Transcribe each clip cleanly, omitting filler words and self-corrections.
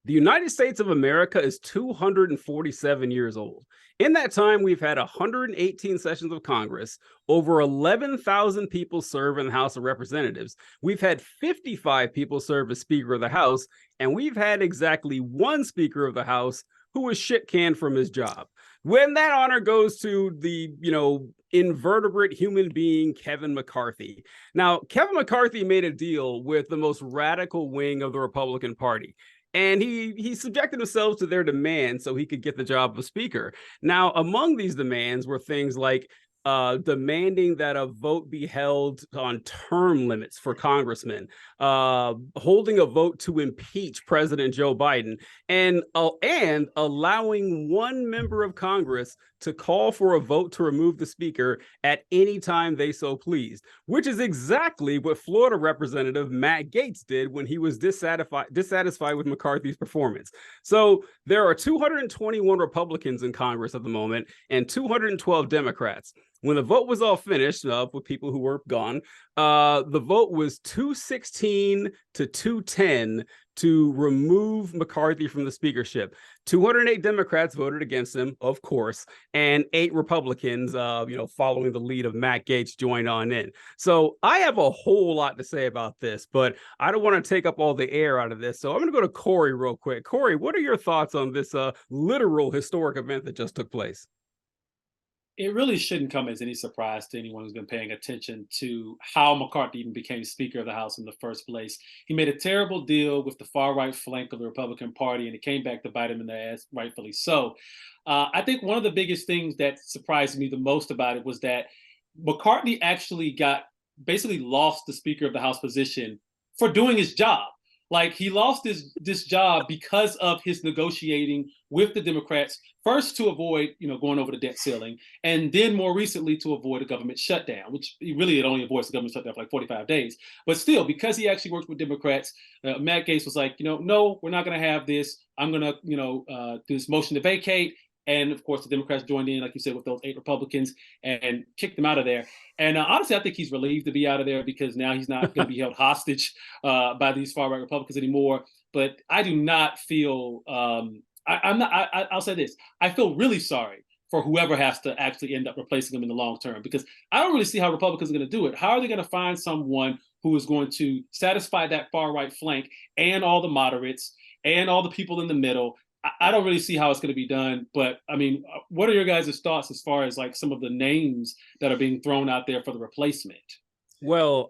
The United States of America is 247 years old. In that time, we've had 118 sessions of Congress, over 11,000 people serve in the House of Representatives. We've had 55 people serve as Speaker of the House, and we've had exactly one Speaker of the House who was shit-canned from his job. When that honor goes to the, invertebrate human being, Kevin McCarthy. Now, Kevin McCarthy made a deal with the most radical wing of the Republican Party. And he subjected himself to their demands so he could get the job of speaker. Now, among these demands were things like demanding that a vote be held on term limits for congressmen, holding a vote to impeach President Joe Biden, and allowing one member of Congress to call for a vote to remove the speaker at any time they so pleased, which is exactly what Florida Representative Matt Gaetz did when he was dissatisfied with McCarthy's performance. So there are 221 Republicans in Congress at the moment and 212 Democrats. When the vote was all finished with people who were gone, the vote was 216 to 210 to remove McCarthy from the speakership. 208 Democrats voted against him, of course, and 8 Republicans, following the lead of Matt Gaetz, joined on in. So I have a whole lot to say about this, but I don't want to take up all the air out of this. So I'm going to go to Corey real quick. Corey, what are your thoughts on this literal historic event that just took place? It really shouldn't come as any surprise to anyone who's been paying attention to how McCarthy even became Speaker of the House in the first place. He made a terrible deal with the far-right flank of the Republican Party, and it came back to bite him in the ass, rightfully so. I think one of the biggest things that surprised me the most about it was that McCarthy actually basically lost the Speaker of the House position for doing his job. Like, he lost this job because of his negotiating with the Democrats, first to avoid, going over the debt ceiling, and then more recently to avoid a government shutdown, which he really had only avoided the government shutdown for like 45 days. But still, because he actually worked with Democrats, Matt Gaetz was like, no, we're not going to have this. I'm going to, do this motion to vacate. And of course, the Democrats joined in, like you said, with those 8 Republicans and kicked him out of there. And honestly, I think he's relieved to be out of there because now he's not going to be held hostage by these far-right Republicans anymore. But I do not feel, I'll say this, I feel really sorry for whoever has to actually end up replacing him in the long term, because I don't really see how Republicans are going to do it. How are they going to find someone who is going to satisfy that far-right flank and all the moderates and all the people in the middle? I don't really see how it's going to be done, but I mean, what are your guys' thoughts as far as like some of the names that are being thrown out there for the replacement? Well,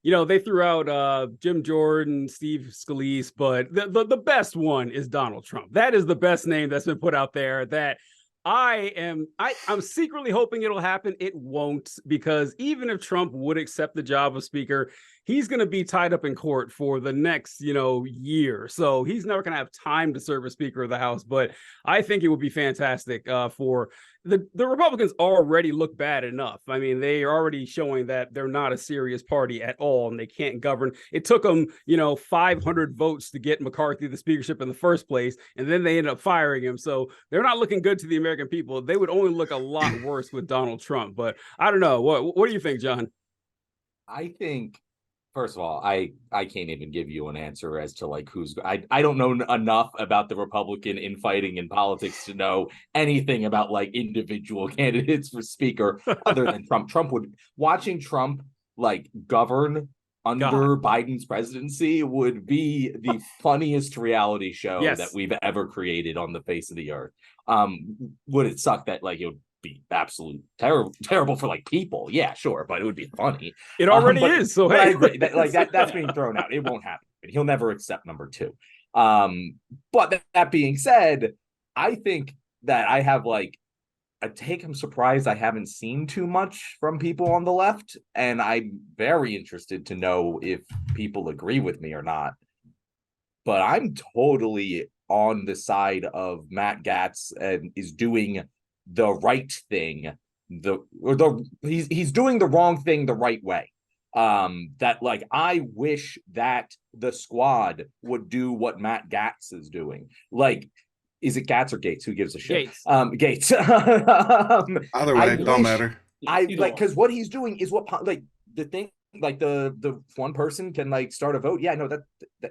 they threw out Jim Jordan, Steve Scalise, but the best one is Donald Trump. That is the best name that's been put out there that I'm secretly hoping it'll happen. It won't, because even if Trump would accept the job of speaker, he's going to be tied up in court for the next, year. So he's never going to have time to serve as Speaker of the House. But I think it would be fantastic for the Republicans already look bad enough. I mean, they are already showing that they're not a serious party at all, and they can't govern. It took them, 500 votes to get McCarthy the speakership in the first place, and then they ended up firing him. So they're not looking good to the American people. They would only look a lot worse with Donald Trump. But I don't know. What do you think, John? I think, first of all, I can't even give you an answer as to like who's. I don't know enough about the Republican infighting in politics to know anything about like individual candidates for speaker other than Trump. Watching Trump like govern under Biden's presidency would be the funniest reality show that we've ever created on the face of the earth. Would it suck that like it would be absolute terrible for like people? Yeah, sure, but it would be funny. It already is. So hey. I agree that's being thrown out. It won't happen. He'll never accept number 2. But that being said, I think that I have like I'm surprised I haven't seen too much from people on the left, and I'm very interested to know if people agree with me or not. But I'm totally on the side of Matt Gaetz and is doing the right thing. He's doing the wrong thing the right way. That like I wish that the squad would do what Matt Gaetz is doing. Like, is it Gaetz or Gaetz? Who gives a shit? Gaetz. Gaetz. Either way, don't matter. Because what he's doing is what like the thing like the one person can like start a vote. Yeah, no,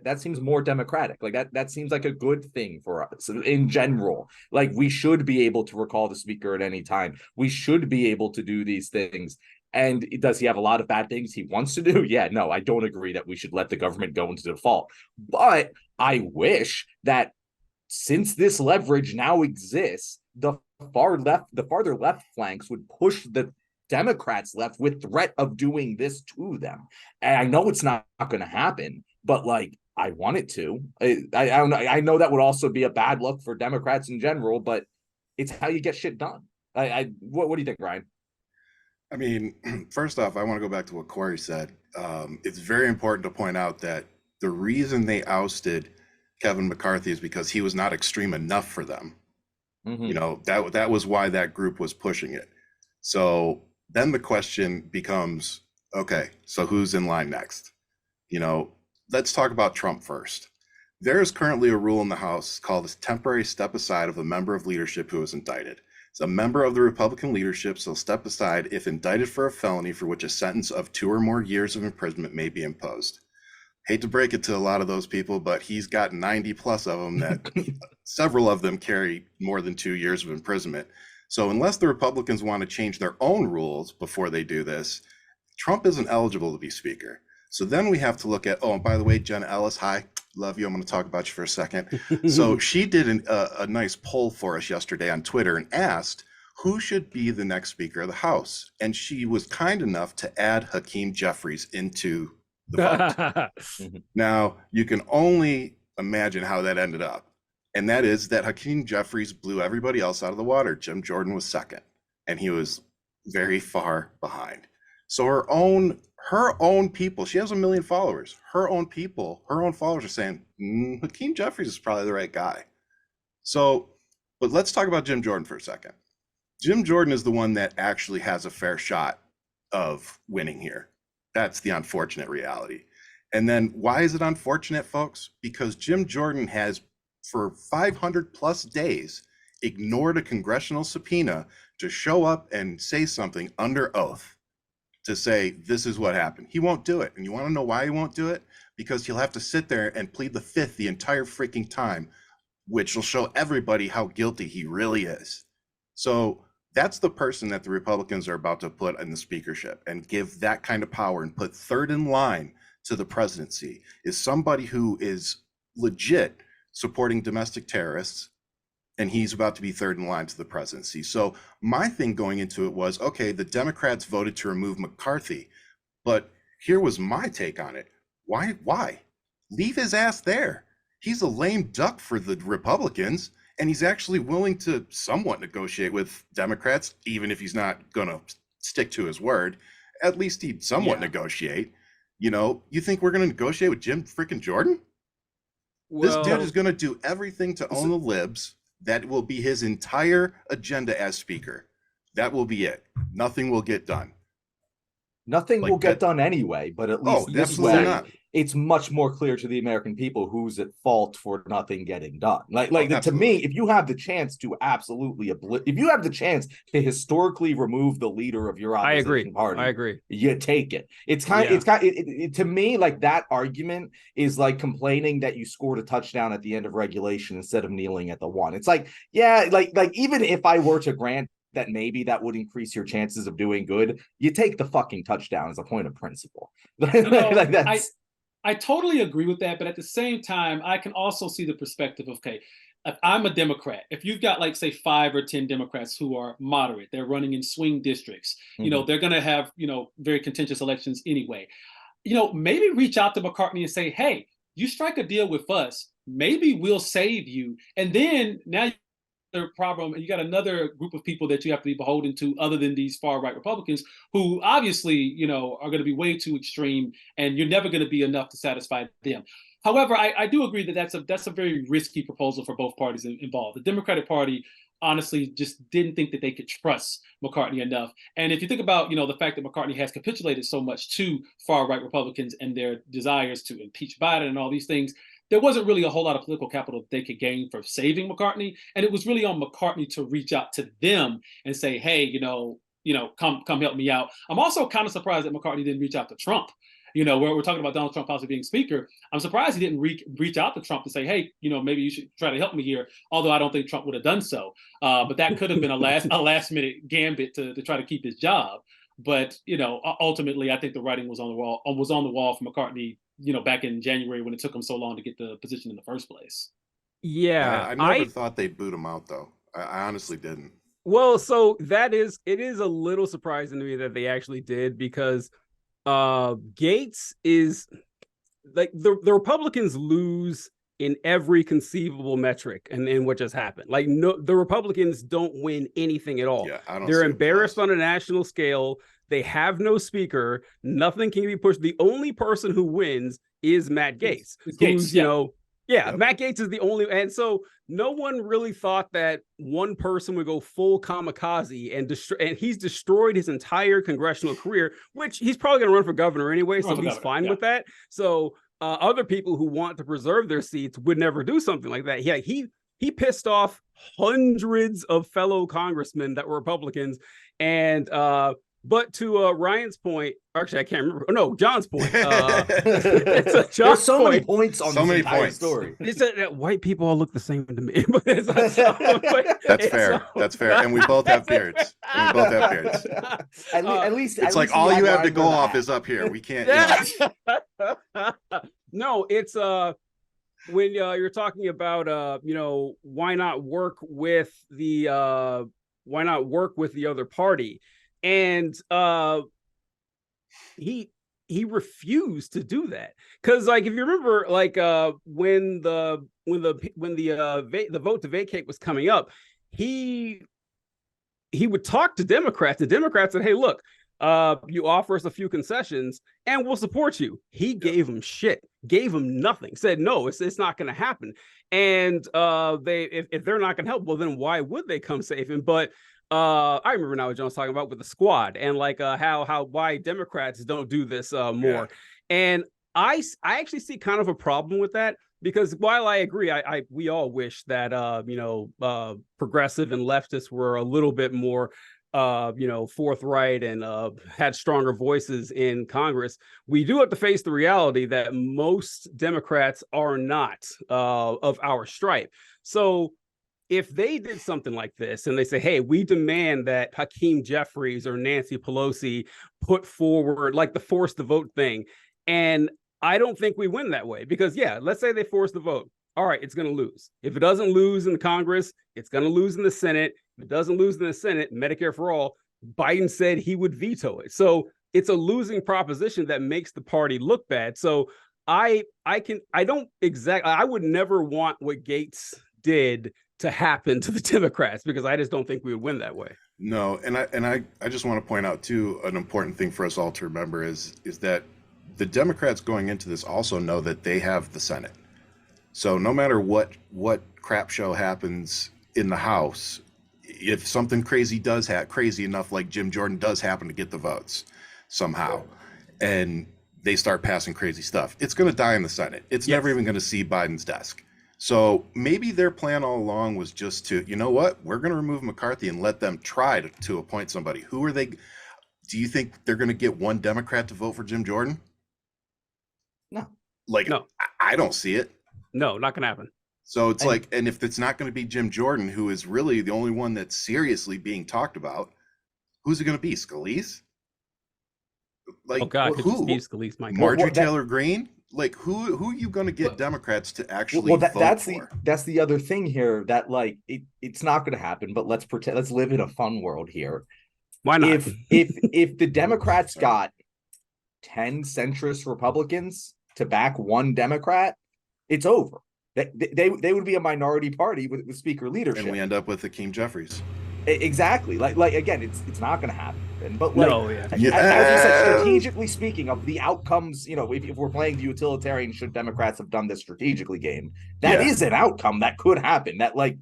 that seems more democratic. Like that seems like a good thing for us in general. Like we should be able to recall the speaker at any time. We should be able to do these things. And does he have a lot of bad things he wants to do? Yeah, no, I don't agree that we should let the government go into default. But I wish that since this leverage now exists, the farther left flanks would push the Democrats left with threat of doing this to them. And I know it's not going to happen, but like I want it to. I don't know. I know that would also be a bad look for Democrats in general, but it's how you get shit done. What do you think, Ryan? I mean, first off, I want to go back to what Corey said. It's very important to point out that the reason they ousted Kevin McCarthy is because he was not extreme enough for them. Mm-hmm. You know, that was why that group was pushing it. So then the question becomes, okay, so who's in line next? You know, let's talk about Trump first. There is currently a rule in the House called a temporary step aside of a member of leadership who is indicted. It's a member of the Republican leadership shall step aside if indicted for a felony for which a sentence of 2 or more years of imprisonment may be imposed. Hate to break it to a lot of those people, but he's got 90 plus of them that several of them carry more than 2 years of imprisonment. So unless the Republicans want to change their own rules before they do this, Trump isn't eligible to be speaker. So then we have to look at, oh, and by the way, Jenna Ellis, hi, love you. I'm going to talk about you for a second. So she did a nice poll for us yesterday on Twitter and asked who should be the next Speaker of the House. And she was kind enough to add Hakeem Jeffries into the vote. Now, you can only imagine how that ended up. And that is that Hakeem Jeffries blew everybody else out of the water. Jim Jordan was second, and he was very far behind. So her own people, she has 1 million followers. Her own people, her own followers are saying, Hakeem Jeffries is probably the right guy. So, but let's talk about Jim Jordan for a second. Jim Jordan is the one that actually has a fair shot of winning here. That's the unfortunate reality. And then why is it unfortunate, folks? Because Jim Jordan has, for 500 plus days, ignored a congressional subpoena to show up and say something under oath to say, this is what happened. He won't do it. And you want to know why he won't do it? Because he'll have to sit there and plead the fifth the entire freaking time, which will show everybody how guilty he really is. So that's the person that the Republicans are about to put in the speakership and give that kind of power and put third in line to the presidency, is somebody who is legit supporting domestic terrorists, and he's about to be third in line to the presidency. So my thing going into it was, okay, the Democrats voted to remove McCarthy, but here was my take on it. Why? Leave his ass there. He's a lame duck for the Republicans, and he's actually willing to somewhat negotiate with Democrats, even if he's not going to stick to his word. At least he'd somewhat negotiate. You know, you think we're going to negotiate with Jim freaking Jordan? Well, this dude is going to do everything to own the libs. That will be his entire agenda as speaker. That will be it. Nothing will get done. Nothing will get done anyway, but at least this way, not. It's much more clear to the American people who's at fault for nothing getting done. To me, if you have the chance to if you have the chance to historically remove the leader of your opposition party, I agree. You take it. To me, like that argument is like complaining that you scored a touchdown at the end of regulation instead of kneeling at the one. It's like, yeah, like even if I were to grant that maybe that would increase your chances of doing good, you take the fucking touchdown as a point of principle. I totally agree with that, but at the same time, I can also see the perspective of, okay, if I'm a Democrat, if you've got like say 5 or 10 Democrats who are moderate, they're running in swing districts, you know, they're going to have, you know, very contentious elections anyway. You know, maybe reach out to McCarthy and say, hey, you strike a deal with us, maybe we'll save you. And then now problem, and you got another group of people that you have to be beholden to other than these far right Republicans who obviously, you know, are going to be way too extreme, and you're never going to be enough to satisfy them. However, I do agree that that's a very risky proposal for both parties involved. The Democratic Party honestly just didn't think that they could trust McCarthy enough. And if you think about, you know, the fact that McCarthy has capitulated so much to far right Republicans and their desires to impeach Biden and all these things, there wasn't really a whole lot of political capital they could gain for saving McCarthy. And it was really on McCarthy to reach out to them and say, hey, you know, come help me out. I'm also kind of surprised that McCarthy didn't reach out to Trump. Where we're talking about Donald Trump possibly being speaker. I'm surprised he didn't reach out to Trump to say, hey, maybe you should try to help me here. Although I don't think Trump would have done so. But that could have been a last minute gambit to try to keep his job. But ultimately, I think the writing was on the wall for McCarthy. Back in January when it took him so long to get the position in the first place. Yeah, I never thought they'd boot him out, though. I honestly didn't. Well, so it is a little surprising to me that they actually did, because Gates is like the Republicans lose in every conceivable metric and in what just happened. Like, no, the Republicans don't win anything at all. Yeah, I don't They're see embarrassed on a national scale. They have no speaker. Nothing can be pushed. The only person who wins is Matt Gaetz, It's Gaetz, yeah. Matt Gaetz is the only, and so no one really thought that one person would go full kamikaze and he's destroyed his entire congressional career, which he's probably going to run for governor anyway, so he's fine with that. So other people who want to preserve their seats would never do something like that. Yeah, he pissed off hundreds of fellow congressmen that were Republicans, and but to Ryan's point, actually I can't remember. Oh, no, John's point. There's so many points on this entire story. He said that white people all look the same to me. But that's fair. That's fair. And we both have beards. At least it's like all you have to go off is up here. We can't. No, it's when you're talking about why not work with the other party. And he refused to do that, because like if you remember, like when the vote to vacate was coming up, he would talk to Democrats. The Democrats said, hey, look, you offer us a few concessions and we'll support you. He gave them shit, gave them nothing, said no, it's not going to happen. And if they're not going to help, well then why would they come save him? But I remember now what John's talking about with the squad and like why Democrats don't do this more. Yeah. And I actually see kind of a problem with that, because while I agree, we all wish that progressive and leftists were a little bit more forthright and had stronger voices in Congress. We do have to face the reality that most Democrats are not of our stripe. So if they did something like this and they say, hey, we demand that Hakeem Jeffries or Nancy Pelosi put forward like the force the vote thing, and I don't think we win that way, because let's say they force the vote. All right, it's going to lose. If it doesn't lose in the Congress, it's going to lose in the Senate. If it doesn't lose in the Senate, Medicare for all, Biden said he would veto it. So it's a losing proposition that makes the party look bad. So I would never want what Gates did to happen to the Democrats, because I just don't think we would win that way. No, and I just want to point out too, an important thing for us all to remember is that the Democrats going into this also know that they have the Senate. So no matter what crap show happens in the House, if something crazy does crazy enough, like Jim Jordan does happen to get the votes somehow, and they start passing crazy stuff, it's going to die in the Senate. It's never even going to see Biden's desk. So maybe their plan all along was just to, you know what, we're going to remove McCarthy and let them try to appoint somebody. Who are they? Do you think they're going to get one Democrat to vote for Jim Jordan? No. No. I don't see it. No, not going to happen. So it's and if it's not going to be Jim Jordan, who is really the only one that's seriously being talked about, who's it going to be? Scalise? Like, oh God, who? Steve Scalise, my God. Marjorie Taylor Greene? Like, who are you going to get Democrats to actually vote for? That's the other thing here, that like it's not going to happen. But let's live in a fun world here. Why not? If the Democrats got 10 centrist Republicans to back one Democrat, it's over. They would be a minority party with speaker leadership, and we end up with Hakeem Jeffries. Exactly. Like again, it's not going to happen. But like, as you Yeah. said, strategically speaking of the outcomes, if we're playing the utilitarian, should Democrats have done this strategically game, that is an outcome that could happen. That like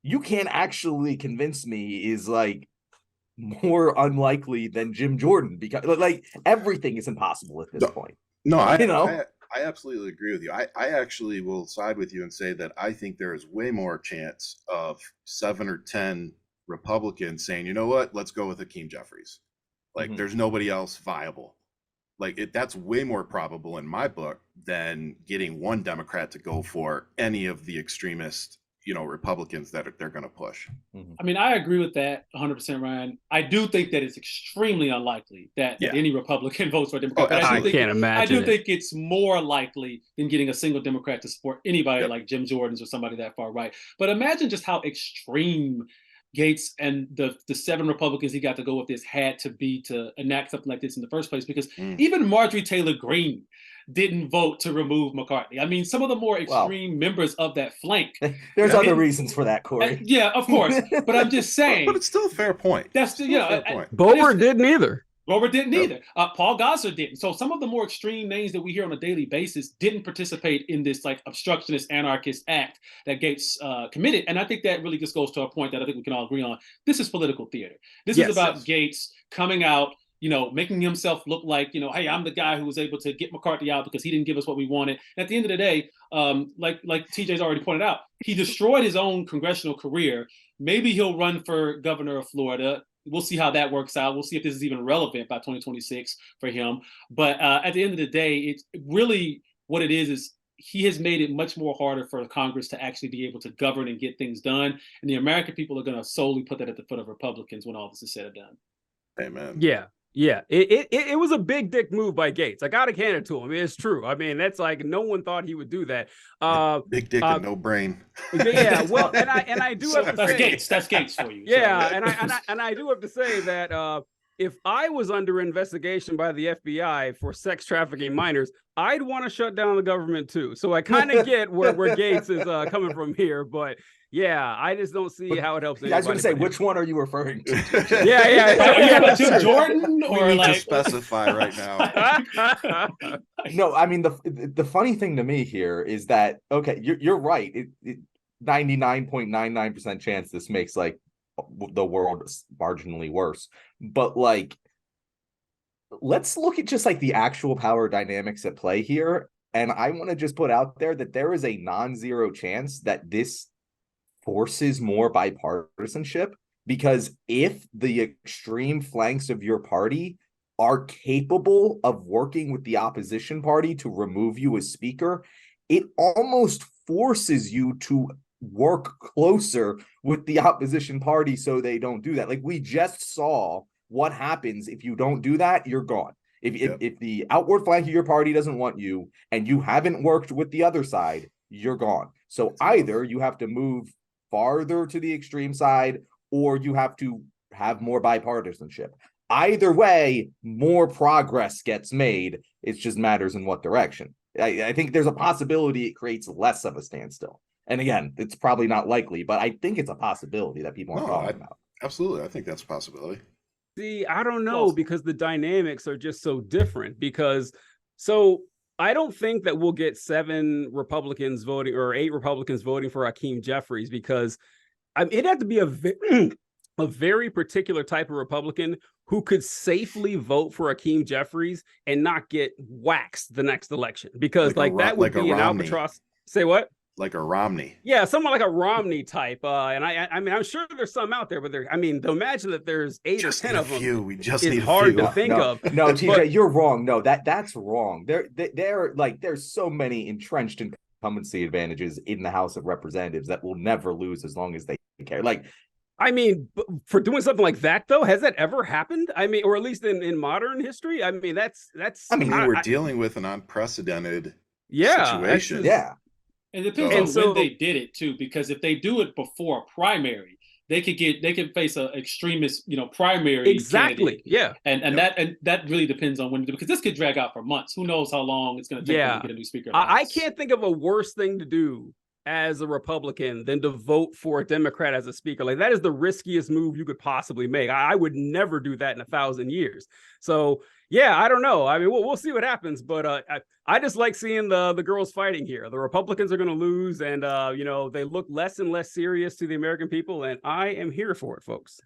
you can't actually convince me is like more unlikely than Jim Jordan, because like everything is impossible at this point. No, I absolutely agree with you. I actually will side with you and say that I think there is way more chance of 7 or 10 Republicans saying, you know what, let's go with Hakeem Jeffries. Like there's nobody else viable. Like that's way more probable in my book than getting one Democrat to go for any of the extremist, Republicans that they're going to push. I mean, I agree with that 100%, Ryan. I do think that it's extremely unlikely that any Republican votes for a Democrat. But I can't imagine. I do think it's more likely than getting a single Democrat to support anybody like Jim Jordan's or somebody that far right. But imagine just how extreme Gates and the 7 Republicans he got to go with this had to be to enact something like this in the first place, because even Marjorie Taylor Greene didn't vote to remove McCarthy. I mean, some of the more extreme members of that flank. There's other reasons for that, Corey. Yeah, of course. But I'm just saying. But it's still a fair point. That's still, fair point. Boebert didn't either. Boebert didn't either. Paul Gosar didn't. So some of the more extreme names that we hear on a daily basis didn't participate in this like obstructionist anarchist act that Gates committed. And I think that really just goes to a point that I think we can all agree on. This is political theater. This is about Gates coming out, making himself look like, hey, I'm the guy who was able to get McCarthy out because he didn't give us what we wanted. And at the end of the day, like TJ's already pointed out, he destroyed his own congressional career. Maybe he'll run for governor of Florida. We'll see how that works out. We'll see if this is even relevant by 2026 for him. But at the end of the day, it's really what it is he has made it much more harder for Congress to actually be able to govern and get things done. And the American people are going to solely put that at the foot of Republicans when all this is said and done. Amen. Yeah. Yeah, it was a big dick move by Gates. I gotta hand it to him. It's true. I mean, that's like no one thought he would do that. Big dick and no brain. Yeah, well, and I do have to that's say Gates. That's Gates for you. Yeah, so. and I do have to say that if I was under investigation by the FBI for sex trafficking minors, I'd want to shut down the government too. So I kind of get where Gates is coming from here, but. Yeah, I just don't see how it helps. I was going to say, which one are you referring to? yeah. Jim Jordan, or we need to specify right now. No, I mean the funny thing to me here is that you're right. 99.99% chance this makes like the world marginally worse, but like let's look at just like the actual power dynamics at play here, and I want to just put out there that there is a non-zero chance that this forces more bipartisanship, because if the extreme flanks of your party are capable of working with the opposition party to remove you as speaker, it almost forces you to work closer with the opposition party so they don't do that. Like we just saw what happens if you don't do that, you're gone. If the outward flank of your party doesn't want you and you haven't worked with the other side, you're gone. So either you have to move farther to the extreme side, or you have to have more bipartisanship. Either way, more progress gets made. It just matters in what direction. I think there's a possibility it creates less of a standstill. And again, it's probably not likely, but I think it's a possibility that people are talking about. Absolutely. I think that's a possibility. See, I don't know, because the dynamics are just so different. I don't think that we'll get 7 Republicans voting or 8 Republicans voting for Hakeem Jeffries, because it'd have to be a very particular type of Republican who could safely vote for Hakeem Jeffries and not get waxed the next election, because that would be an albatross. Say what? Like a Romney. Yeah, someone like a Romney type. And I mean, I'm sure there's some out there, but to imagine that there's 8 or 10 of them. We just need hard to think of. No, TJ, you're wrong. No, that's wrong. They're like, there's so many entrenched incumbency advantages in the House of Representatives that will never lose as long as they care. Like, I mean, for doing something like that, though, has that ever happened? I mean, or at least in modern history? I mean, that's. I mean, we're dealing with an unprecedented situation. Yeah. And it depends on when they did it too, because if they do it before a primary, they could face an extremist, primary. Exactly. Candidate. Yeah. And that really depends on when, because this could drag out for months. Who knows how long it's going to take to get a new speaker. I can't think of a worse thing to do as a Republican than to vote for a Democrat as a speaker. Like, that is the riskiest move you could possibly make. I would never do that in 1,000 years. So yeah, I don't know. I mean, we'll see what happens, but I just like seeing the girls fighting here. The Republicans are going to lose, and they look less and less serious to the American people, and I am here for it, folks.